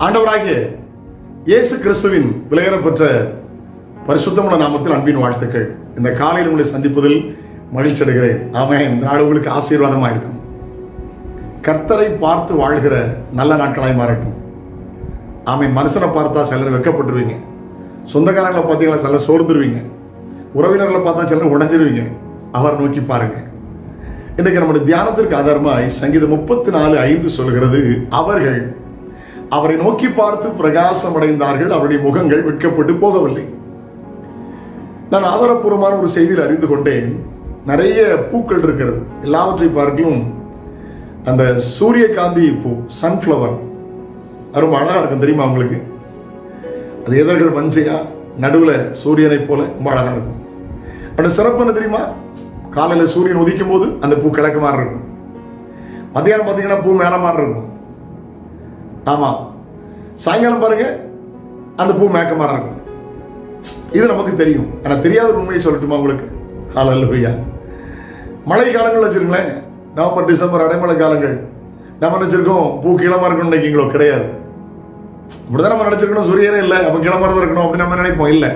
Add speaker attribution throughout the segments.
Speaker 1: ஆண்டவராகிய இயேசு கிறிஸ்துவின் விலையேறப்பெற்ற பரிசுத்தமுள்ள நாமத்தில் அன்பின் வாழ்த்துக்கள். இந்த காலையில் உங்களை சந்திப்பதில் மகிழ்ச்சி அடைகிறேன். ஆமென். இந்த நாள் உங்களுக்கு ஆசீர்வாதமாக இருக்கும். கர்த்தரை பார்த்து வாழ்கிற நல்ல நாட்களாய் மாறட்டும். ஆமென். மனுஷனை பார்த்தா சிலர் வெட்கப்பட்டுருவீங்க, சொந்தக்காரங்களை பார்த்தீங்களா சிலர் சோர்ந்துருவீங்க, உறவினர்களை பார்த்தா சிலர் உடைஞ்சிருவீங்க. அவர் நோக்கி பாருங்க. இன்றைக்கு நம்முடைய தியானத்திற்கு ஆதாரமாய் சங்கீதம் 34:5 சொல்கிறது, அவர்கள் அவரை நோக்கி பார்த்து பிரகாசம் அடைந்தார்கள், அவருடைய முகங்கள் வெட்கப்பட்டு போகவில்லை. நான் ஆதாரப்பூர்வமான ஒரு செய்தியில் அறிந்து கொண்டேன். நிறைய பூக்கள் இருக்கிறது. எல்லாவற்றை பார்க்கலும் அந்த சூரியகாந்தி பூ, சன்ஃப்ளவர், ரொம்ப அழகா இருக்கும். தெரியுமா உங்களுக்கு? அது எதர்கள் மஞ்சையா, நடுவில் சூரியனை போல ரொம்ப அழகா இருக்கும். அப்படி சிறப்பு என்ன தெரியுமா? காலையில் சூரியன் உதிக்கும் போது அந்த பூ கிழக்கு மாதிரி இருக்கும், மத்தியானம் பார்த்தீங்கன்னா பூ மேல மாதிரி இருக்கும். ஆமா, சாயங்காலம் பாருங்க அந்த பூ மேக்க மாதிரி இருக்கும். இது நமக்கு தெரியும். ஆனால் தெரியாத ஒரு உண்மையை சொல்லட்டுமா உங்களுக்கு? ஹல்லேலூயா. மழை காலங்கள் வச்சிருங்களேன், நவம்பர் டிசம்பர் அடைமழை காலங்கள். நம்ம நினைச்சிருக்கோம் பூ கீழமா இருக்கணும்னு நினைக்கிங்களோ? கிடையாது. இப்படிதான் நம்ம நினைச்சிருக்கணும். சூரியனே இல்லை, அப்ப கீழமா தான் இருக்கணும் அப்படின்னு நம்ம நினைப்போம். இல்லை,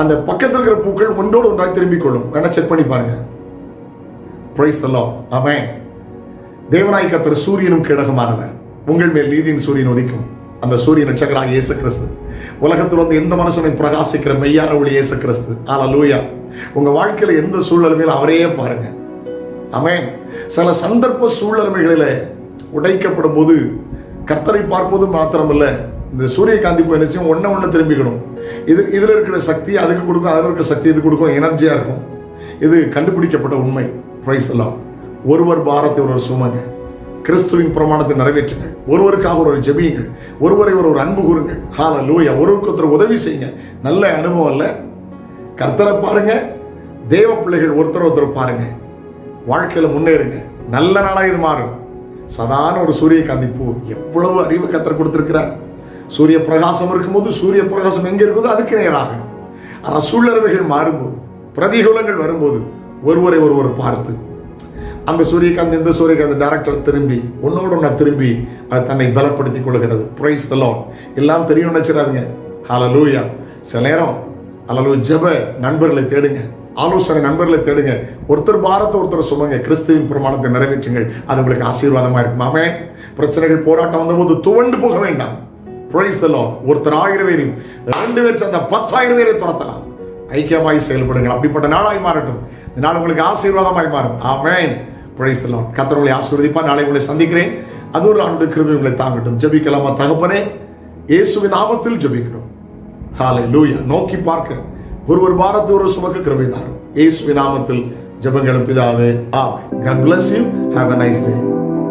Speaker 1: அந்த பக்கத்தில் இருக்கிற பூக்கள் ஒன்றோடு ஒன்றாக திரும்பிக் கொள்ளும். வேணா செக் பண்ணி பாருங்க. Praise the lord. ஆமென். தேவனாய் கர்த்தர் சூரியனும் கேடகமானவர். உங்கள் மேல் நீதியின் சூரியன் உதிக்கும். அந்த சூரியன் ரட்சகராக இயேசு கிறிஸ்து. உலகத்தில் வந்து எந்த மனுஷனை பிரகாசிக்கிற மெய்யான ஒளி இயேசு கிறிஸ்து. ஹல்லேலூயா. உங்க வாழ்க்கையில எந்த சூழ்நிலையில அவரையே பாருங்க. ஆமென். சில சந்தர்ப்ப சூழ்நிலைகளில உடைக்கப்படும் போது கர்த்தரை பார்ப்பது மாத்திரமல்ல, இந்த சூரியகாந்தி போய் நிச்சயம் ஒன்று திரும்பிக்கணும். இதுல இருக்கிற சக்தி அதுக்கு கொடுக்கும், அதில் இருக்கிற சக்தி இது கொடுக்கும், எனர்ஜியா இருக்கும். இது கண்டுபிடிக்கப்பட்ட உண்மை. Price the Lord. ஒருவர் பாரத்தை ஒருவர் சுமங்க. கிறிஸ்துவின் பிரமாணத்தை நிறைவேற்றுங்கள். ஒருவருக்காக ஒரு ஜெபியுங்கள். ஒருவரை ஒரு அன்பு கூறுங்கள். ஹல்லேலூயா. ஒருவருக்கு ஒருத்தர் உதவி செய்யுங்க. நல்ல அனுபவம் அல்ல? கர்த்தரை பாருங்க, தேவ பிள்ளைகள் ஒருத்தர் பாருங்க, வாழ்க்கையில முன்னேறுங்க. நல்ல நாளாக இது மாறும். சாதாரண ஒரு சூரியகாந்தி பூ எவ்வளவு அறிவு கர்த்தர் கொடுத்திருக்கிறார். சூரிய பிரகாசம் இருக்கும்போது சூரிய பிரகாசம் எங்க இருக்குதோ அதுக்கு நேராக. ஆனால் சூழ்நிலைகள் மாறும்போது, பிரதிகூலங்கள் வரும்போது ஒருவரை ஒருவர் பார்த்து அந்த சூரியகாந்த் இந்த சூரியகாந்த் டைரக்டர் திரும்பி ஒன்னோடு ஒன்றா திரும்பி அது தன்னை பலப்படுத்திக் கொள்கிறது. Price the Lord. எல்லாம் தெரியும் நினைச்சிடாதீங்க. ஹல்லேலூயா. சில நேரம் அல்லது ஜெப நண்பர்களை தேடுங்க, ஆலோசனை நண்பர்களை தேடுங்க. ஒருத்தர் பாரத்தை ஒருத்தர் சுமங்க. கிறிஸ்துவின் பிரமாணத்தை நிறைவேற்றுங்கள். அது உங்களுக்கு ஆசீர்வாதமா இருக்கும். ஆமென். பிரச்சனைகள் போராட்டம் வந்தபோது துவண்டு போக வேண்டாம். Price the Lord. ஒருத்தர் 1000 பேரையும் 2 பேர் சேர்ந்த 10,000 பேரை துரத்தலாம். ஐக்கியமாய் செயல்படுங்கள். அப்படிப்பட்ட நாளாய் மாறட்டும். இந்த நாள் உங்களுக்கு ஆசீர்வாதமாய் மாறும். ஆமென். Praise the lord. கர்த்தர் உங்களை ஆசீர்வதிப்பார். நாளை உங்களை சந்திக்கிறேன். அது ஒரு ஆண்டு கிருபை உங்களை தாங்கட்டும். ஜெபிக்கலாமா? தகப்பனே, இயேசுவின் நாமத்தில் ஜெபிக்கிறோம். ஹல்லேலூயா. நோக்கி பார்க்க ஒருவர் பாரத்தை ஒரு சுமக்க கிருபை தாரும். இயேசுவின் நாமத்தில் ஜெபங்களும் பிதாவே. ஆமென். God bless you. Have a nice day.